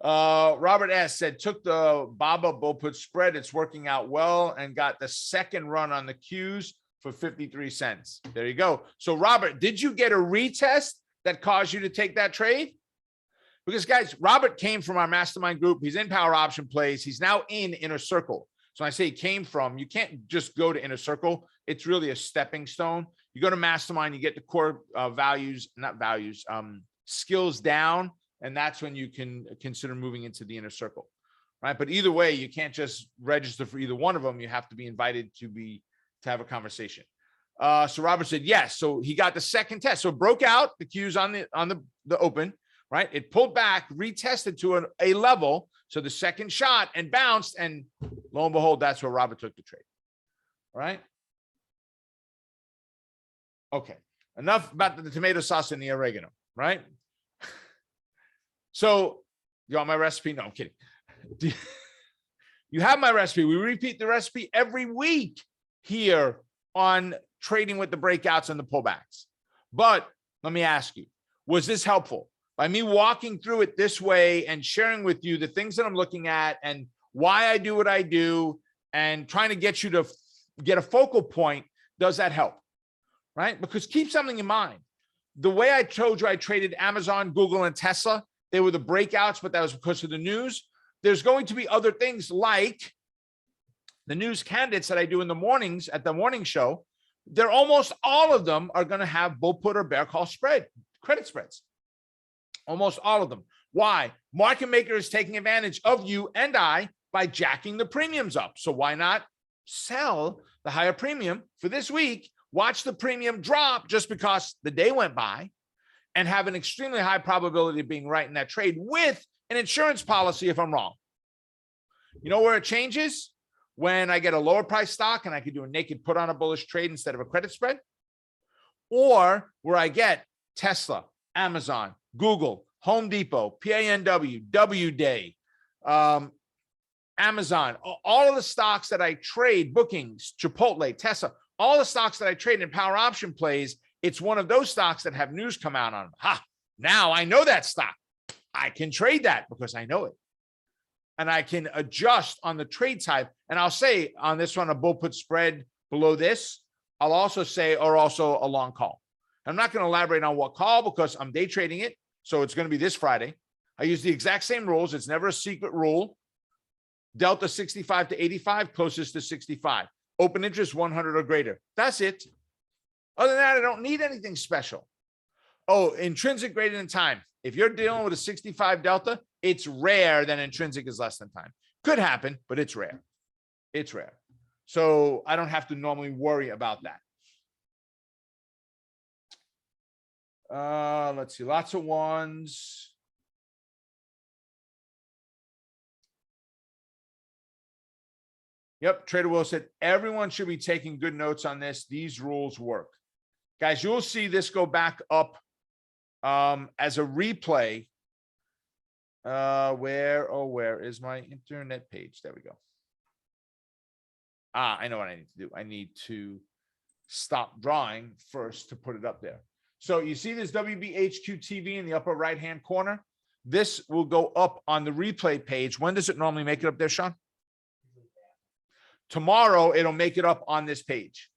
A: Robert S. said, took the Baba bull put spread. It's working out well and got the second run on the Qs for 53 cents. There you go. So Robert, did you get a retest that caused you to take that trade? Because guys, Robert came from our mastermind group. He's in Power Option Plays. He's now in Inner Circle. So when I say he came from, you can't just go to Inner Circle. It's really a stepping stone. You go to Mastermind, you get the core skills down, and that's when you can consider moving into the Inner Circle, right? But either way, you can't just register for either one of them. You have to be invited to have a conversation. So Robert said yes. So he got the second test. So it broke out the Qs on the open, right? It pulled back, retested to a level. So the second shot and bounced, and Lo and behold, that's where Robert took the trade. All right. Okay. Enough about the tomato sauce and the oregano, right? So you want my recipe? No, I'm kidding. You have my recipe. We repeat the recipe every week here on trading with the breakouts and the pullbacks. But let me ask you, was this helpful? By me walking through it this way and sharing with you the things that I'm looking at and why I do what I do and trying to get you to get a focal point, does that help? Right? Because keep something in mind. The way I told you I traded Amazon, Google, and Tesla, they were the breakouts, but that was because of the news. There's going to be other things like the news candidates that I do in the mornings at the morning show. They're almost all of them are going to have bull put or bear call spread, credit spreads. Almost all of them. Why? Market maker is taking advantage of you and I by jacking the premiums up. So why not sell the higher premium for this week, watch the premium drop just because the day went by, and have an extremely high probability of being right in that trade with an insurance policy if I'm wrong. You know where it changes? When I get a lower price stock and I can do a naked put on a bullish trade instead of a credit spread, or where I get Tesla, Amazon, Google, Home Depot, PANW, W-Day, Amazon, all of the stocks that I trade, bookings, Chipotle, Tesla, all the stocks that I trade in power option plays, it's one of those stocks that have news come out on them. Ha, now I know that stock. I can trade that because I know it. And I can adjust on the trade type. And I'll say on this one, a bull put spread below this. I'll also say, or also a long call. I'm not going to elaborate on what call because I'm day trading it. So it's going to be this Friday. I use the exact same rules. It's never a secret rule. Delta 65 to 85, closest to 65. Open interest 100 or greater. That's it. Other than that, I don't need anything special. Oh, intrinsic greater than time. If you're dealing with a 65 delta, it's rare that intrinsic is less than time. Could happen, but it's rare. It's rare. So I don't have to normally worry about that. Let's see. Lots of ones. Yep. Trader Will said, everyone should be taking good notes on this. These rules work. Guys, you'll see this go back up as a replay. Where is my internet page? There we go. I know what I need to do. I need to stop drawing first to put it up there. So you see this WBHQ TV in the upper right-hand corner? This will go up on the replay page. When does it normally make it up there, Sean? Tomorrow, it'll make it up on this page.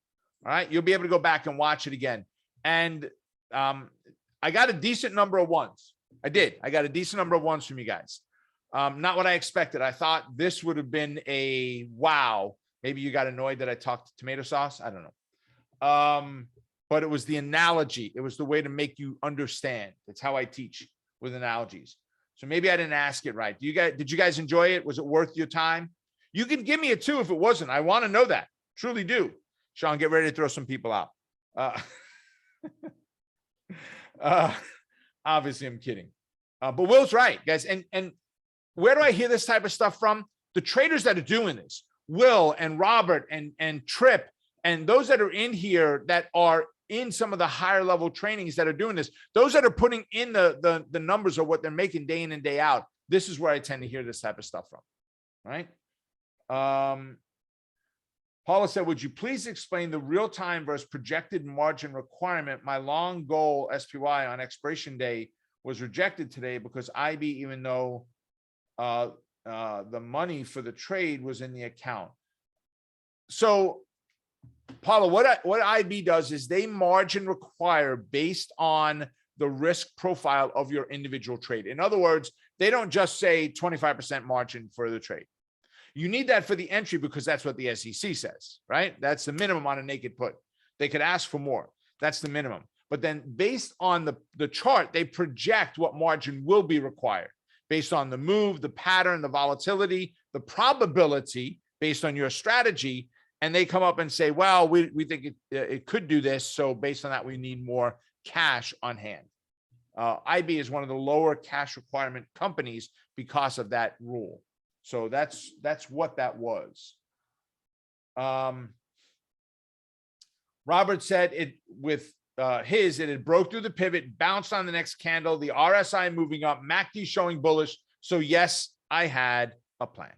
A: All right. You'll be able to go back and watch it again. And I got a decent number of ones. I did. I got a decent number of ones from you guys. Not what I expected. I thought this would have been a wow. Maybe you got annoyed that I talked tomato sauce. I don't know. But it was the analogy. It was the way to make you understand. That's how I teach, with analogies. So maybe I didn't ask it right. Did you guys enjoy it? Was it worth your time? You can give me a 2 if it wasn't. I want to know that. Truly do. Sean, get ready to throw some people out. Obviously, I'm kidding. But Will's right, guys. And where do I hear this type of stuff from? The traders that are doing this, Will and Robert and Trip, and those that are in here that are in some of the higher level trainings that are doing this, those that are putting in the numbers of what they're making day in and day out. This is where I tend to hear this type of stuff from, right? Paula said, would you please explain the real-time versus projected margin requirement? My long goal SPY on expiration day was rejected today because IB, even though the money for the trade was in the account. So Paula, what IB does is they margin require based on the risk profile of your individual trade. In other words, they don't just say 25% margin for the trade. You need that for the entry because that's what the SEC says, right? That's the minimum on a naked put. They could ask for more. That's the minimum. But then based on the chart, they project what margin will be required based on the move, the pattern, the volatility, the probability based on your strategy. And they come up and say, well, we think it could do this. So based on that, we need more cash on hand. IB is one of the lower cash requirement companies because of that rule. So that's what that was. Robert said it with it had broke through the pivot, bounced on the next candle, the RSI moving up, MACD showing bullish. So yes, I had a plan.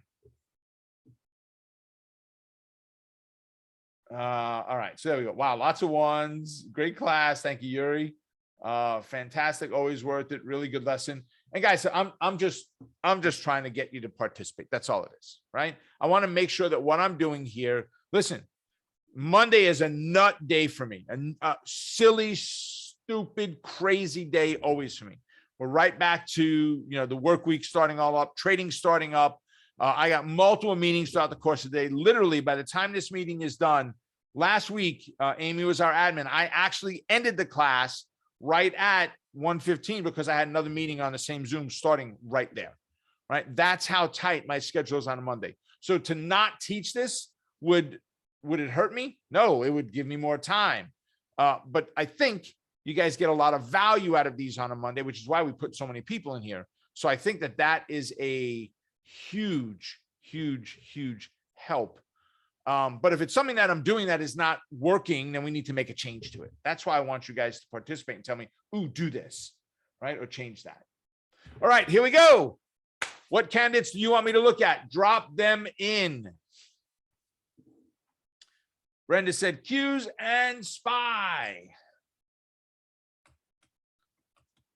A: All right, so there we go. Wow, lots of ones. Great class. Thank you, Yuri. Fantastic, always worth it. Really good lesson. And guys, I'm just trying to get you to participate. That's all it is, right? I want to make sure that what I'm doing here, listen, Monday is a nut day for me, a silly, stupid, crazy day always for me. We're right back to, the work week starting all up, trading starting up. I got multiple meetings throughout the course of the day. Literally, by the time this meeting is done, last week, Amy was our admin. I actually ended the class right at 1:15 because I had another meeting on the same Zoom starting right there, right? That's how tight my schedule is on a Monday. So to not teach this, would it hurt me? No, it would give me more time. But I think you guys get a lot of value out of these on a Monday, which is why we put so many people in here. So I think that is a huge, huge, huge help. But if it's something that I'm doing that is not working, then we need to make a change to it. That's why I want you guys to participate and tell me, ooh, do this, right? Or change that. All right, here we go. What candidates do you want me to look at? Drop them in. Brenda said Qs and SPY.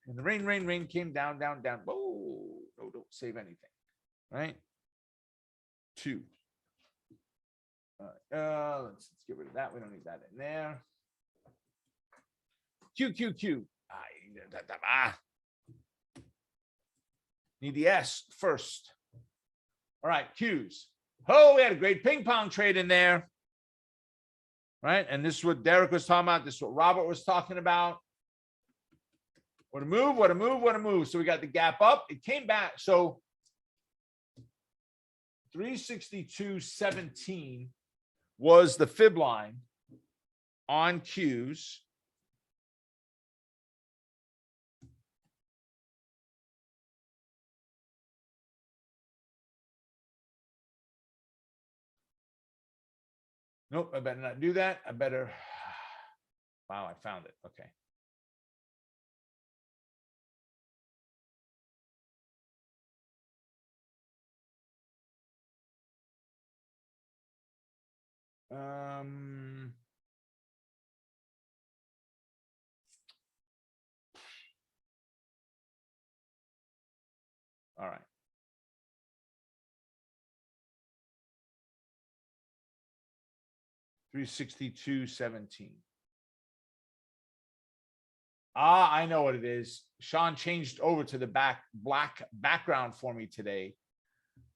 A: And the rain came down. Whoa, no, don't save anything, right? 2. Let's get rid of that. We don't need that in there. Q. Need the S first. All right, Qs. Oh, we had a great ping pong trade in there. Right. And this is what Derek was talking about. This is what Robert was talking about. What a move. So we got the gap up. It came back. So 362.17 was the fib line on Qs. Nope, I better not do that. I better. Wow, I found it. Okay. All right. $362.17. I know what it is. Sean changed over to the black background for me today.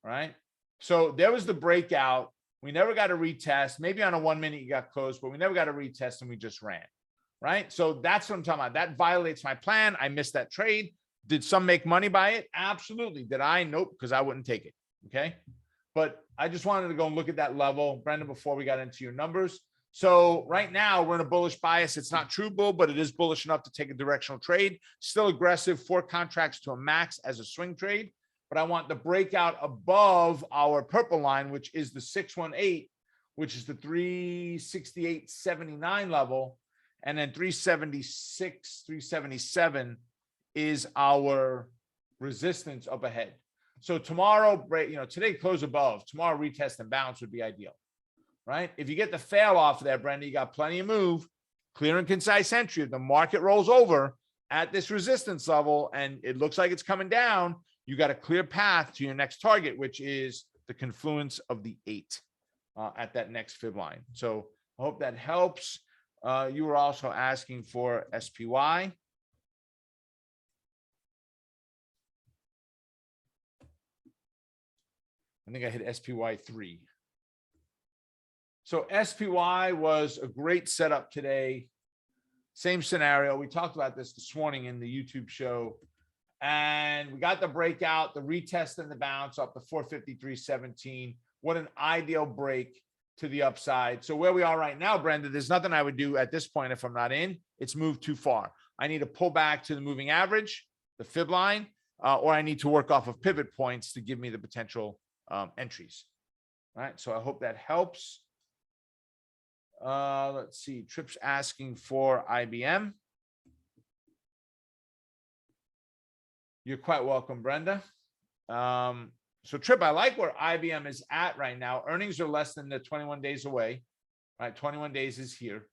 A: Right. So there was the breakout. We never got a retest. Maybe on a 1 minute you got close, but we never got a retest and we just ran. Right. So that's what I'm talking about. That violates my plan. I missed that trade. Did some make money by it? Absolutely. Did I? Nope, because I wouldn't take it. Okay. But I just wanted to go and look at that level, Brendan, before we got into your numbers. So right now we're in a bullish bias. It's not true bull, but it is bullish enough to take a directional trade. Still aggressive, 4 contracts to a max as a swing trade. But I want the breakout above our purple line, which is the 618, which is the 368.79 level. And then 376, 377 is our resistance up ahead. So tomorrow, today close above, tomorrow retest and bounce would be ideal, right? If you get the fail off there, Brenda, you got plenty of move, clear and concise entry. If the market rolls over at this resistance level and it looks like it's coming down, you got a clear path to your next target, which is the confluence of the 8 at that next fib line. So I hope that helps. You were also asking for SPY. I think I hit SPY 3. So SPY was a great setup today. Same scenario. We talked about this morning in the YouTube show. And we got the breakout, the retest and the bounce up to 453.17. What an ideal break to the upside. So where we are right now, Brenda, there's nothing I would do at this point if I'm not in. It's moved too far. I need to pull back to the moving average, the fib line, or I need to work off of pivot points to give me the potential entries. All right. So I hope that helps. Let's see. Tripp's asking for IBM. You're quite welcome, Brenda. So Tripp, I like where IBM is at right now. Earnings are less than the 21 days away, right? 21 days is here.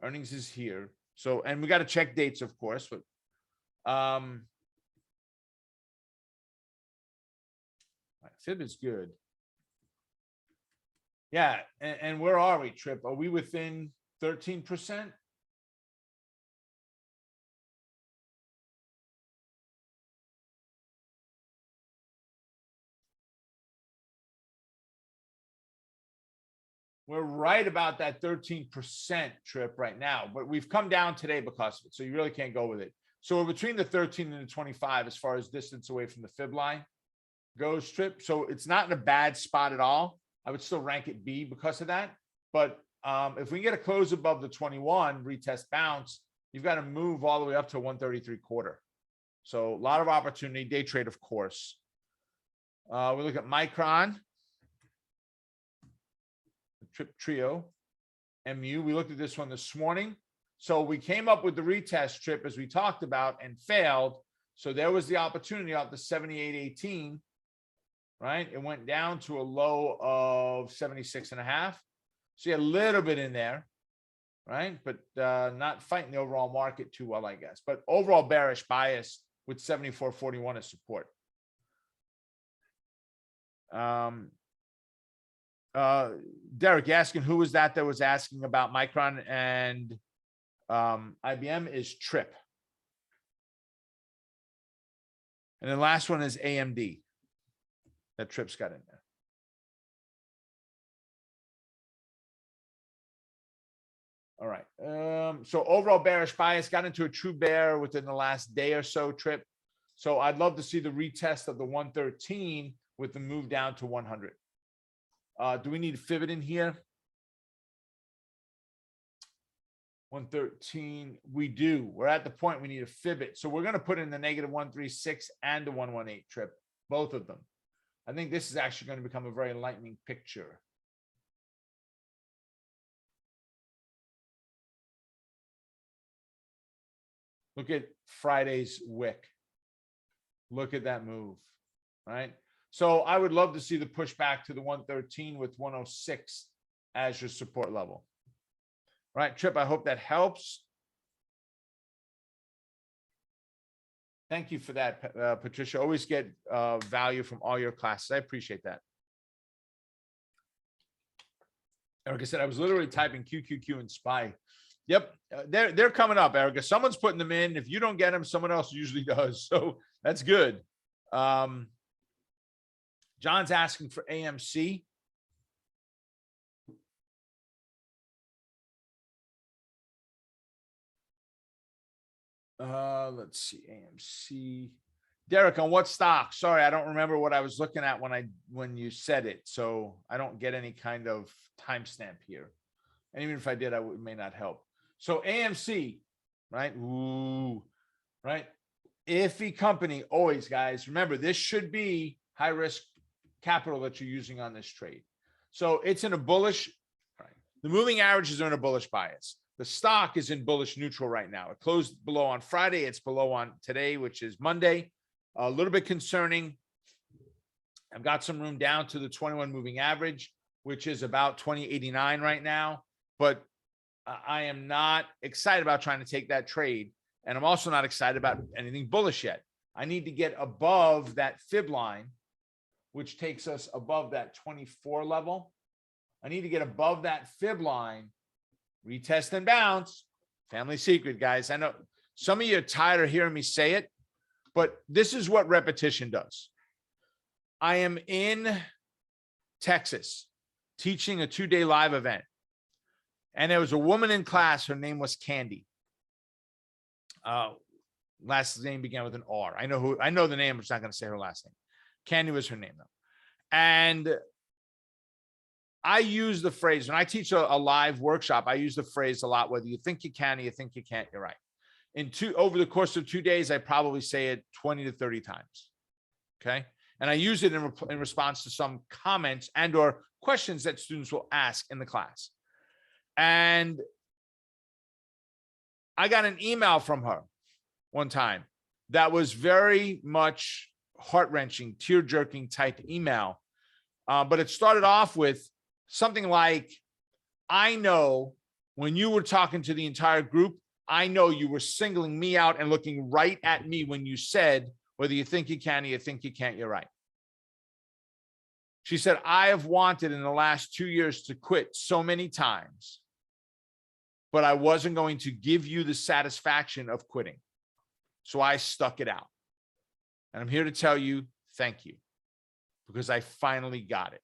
A: Earnings is here. So, and we got to check dates, of course, but Fib is good. Yeah. And where are we, Tripp? Are we within 13%? We're right about that 13% Tripp right now, but we've come down today because of it. So you really can't go with it. So we're between the 13 and the 25 as far as distance away from the fib line goes, Tripp. So it's not in a bad spot at all. I would still rank it B because of that. But if we can get a close above the 21, retest bounce, you've got to move all the way up to 133.25. So a lot of opportunity, day trade, of course. We look at Micron. Tripp Trio, MU. We looked at this one this morning. So we came up with the retest, Tripp, as we talked about, and failed. So there was the opportunity off the 78.18, right? It went down to a low of 76.5. So you had a little bit in there, right? But not fighting the overall market too well, I guess. But overall bearish bias with 74.41 as support. Derek, you asking who was that was asking about Micron and IBM is Tripp. And the last one is AMD that Tripp's got in there. All right. So overall bearish bias got into a true bear within the last day or so, Tripp. So I'd love to see the retest of the 113 with the move down to 100. Do we need to fib it in here? 113. We do. We're at the point we need to fib it. So we're going to put in the negative 136 and the 118 Tripp, both of them. I think this is actually going to become a very enlightening picture. Look at Friday's wick. Look at that move, right? So I would love to see the pushback to the 113 with 106 as your support level. All right, Tripp, I hope that helps. Thank you for that, Patricia. Always get value from all your classes. I appreciate that. Erica said, I was literally typing QQQ and SPY. Yep, they're coming up, Erica. Someone's putting them in. If you don't get them, someone else usually does. So that's good. John's asking for AMC. Let's see, AMC. Derek, on what stock? Sorry, I don't remember what I was looking at when you said it. So I don't get any kind of timestamp here. And even if I did, it may not help. So AMC, right? Ooh, right? Iffy company, always, guys. Remember, this should be high risk capital that you're using on this trade. So it's in a bullish, right? The moving averages are in a bullish bias. The stock is in bullish neutral right now. It closed below on Friday. It's below on today, which is Monday. A little bit concerning. I've got some room down to the 21 moving average, which is about 20.89 right now. But I am not excited about trying to take that trade. And I'm also not excited about anything bullish yet. I need to get above that fib line, which takes us above that 24 level. I need to get above that fib line, retest and bounce. Family secret, guys. I know some of you are tired of hearing me say it, but this is what repetition does. I am in Texas teaching a 2-day live event. And there was a woman in class. Her name was Candy. Last name began with an R. I know the name. I'm just not going to say her last name. Candy was her name, though. And I use the phrase when I teach a live workshop. I use the phrase a lot. Whether you think you can or you think you can't, you're right. Over the course of 2 days, I probably say it 20 to 30 times. Okay. And I use it in response to some comments and or questions that students will ask in the class. And I got an email from her one time that was very much heart-wrenching, tear-jerking type email. But it started off with something like, I know when you were talking to the entire group, I know you were singling me out and looking right at me when you said, whether you think you can or you think you can't, you're right. She said, I have wanted in the last 2 years to quit so many times, but I wasn't going to give you the satisfaction of quitting. So I stuck it out. And I'm here to tell you, thank you, because I finally got it.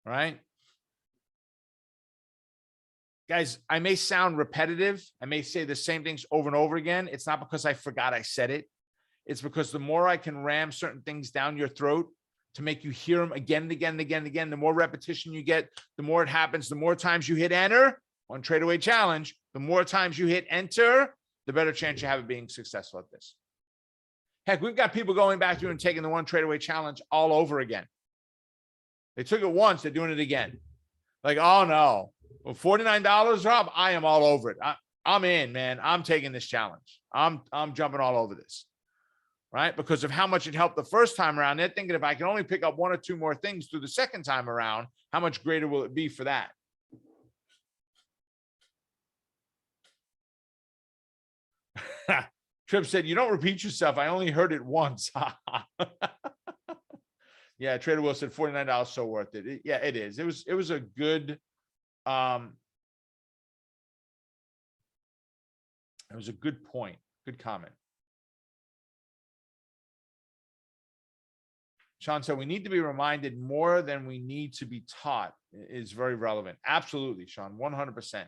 A: All right. Guys, I may sound repetitive. I may say the same things over and over again. It's not because I forgot I said it. It's because the more I can ram certain things down your throat to make you hear them again and again and again and again, the more repetition you get, the more it happens, the more times you hit enter on Trade Away Challenge, the more times you hit enter, the better chance you have of being successful at this. Heck, we've got people going back through and taking the One Trade Away Challenge all over again. They took it once, they're doing it again. Like, oh no, well, $49, Rob, I am all over it. I'm in, man. I'm taking this challenge. I'm jumping all over this, right? Because of how much it helped the first time around. They're thinking if I can only pick up 1 or 2 more things through the second time around, how much greater will it be for that? Tripp said, you don't repeat yourself. I only heard it once. Yeah, Trader Will said $49, so worth it. Yeah, it is. It was a good it was a good point. Good comment. Sean said, we need to be reminded more than we need to be taught is very relevant. Absolutely, Sean, 100%.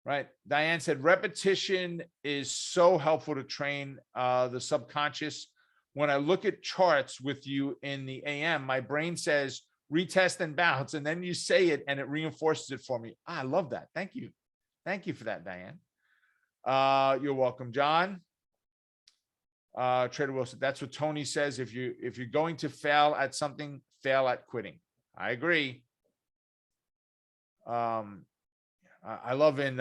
A: Right. Diane said, repetition is so helpful to train the subconscious. When I look at charts with you in the AM, my brain says, retest and bounce. And then you say it and it reinforces it for me. I love that. Thank you. Thank you for that, Diane. You're welcome, John. Trader Wilson, that's what Tony says. If you're going to fail at something, fail at quitting. I agree. I love in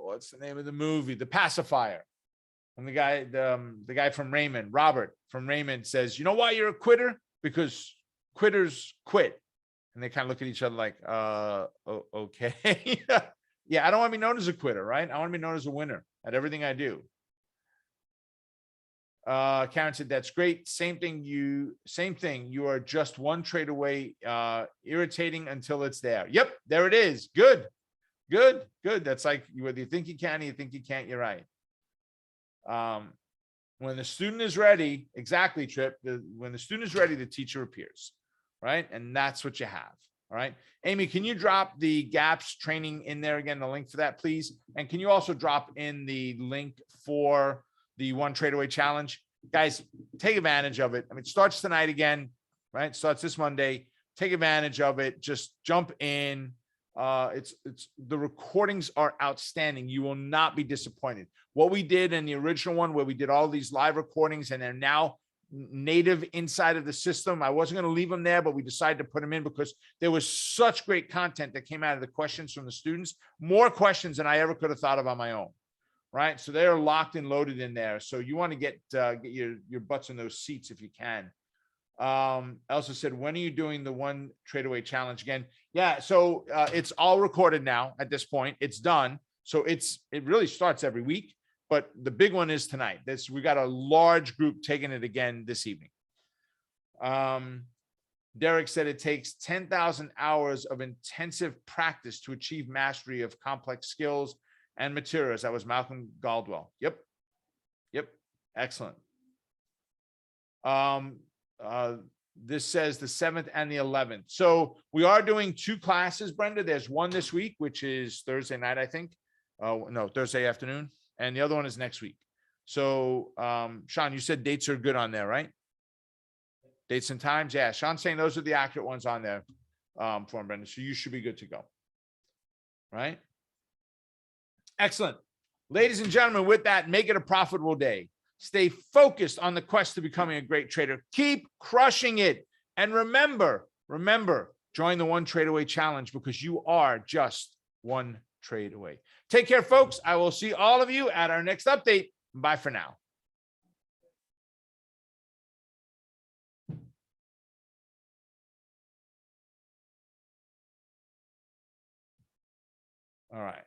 A: what's the name of the movie? The Pacifier. And the guy from Raymond, Robert from Raymond, says, you know why you're a quitter? Because quitters quit. And they kind of look at each other like, okay. Yeah, I don't want to be known as a quitter, right? I want to be known as a winner at everything I do. Karen said, that's great. Same thing. You are just one trade away, irritating until it's there. Yep, there it is. Good. That's like, whether you think you can or you think you can't, you're right. When the student is ready, exactly, Tripp. When the student is ready, the teacher appears, right? And that's what you have. All right. Amy, can you drop the GAPS training in there again, the link for that, please? And can you also drop in the link for the One Trade Away Challenge? Guys, take advantage of it. I mean, it starts tonight again, right? It starts this Monday. Take advantage of it. Just jump in. It's the recordings are outstanding. You will not be disappointed. What we did in the original one, where we did all these live recordings and they're now native inside of the system. I wasn't going to leave them there, but we decided to put them in because there was such great content that came out of the questions from the students, more questions than I ever could have thought of on my own. Right. So they're locked and loaded in there. So you want to get your butts in those seats if you can. Elsa said, when are you doing the One Trade Away Challenge again? Yeah. So it's all recorded now at this point. It's done. So it really starts every week. But the big one is tonight. We got a large group taking it again this evening. Derek said it takes 10,000 hours of intensive practice to achieve mastery of complex skills and materials. That was Malcolm Gladwell. Yep. Excellent. This says the 7th and the 11th. So we are doing 2 classes, Brenda. There's one this week, which is Thursday night, I think. No, Thursday afternoon. And the other one is next week. So, Sean, you said dates are good on there, right? Dates and times. Yeah. Sean's saying those are the accurate ones on there for him, Brenda. So you should be good to go. Right. Excellent. Ladies and gentlemen, with that, make it a profitable day. Stay focused on the quest to becoming a great trader. Keep crushing it. And remember, join the One Trade Away Challenge because you are just one trade away. Take care, folks. I will see all of you at our next update. Bye for now. All right.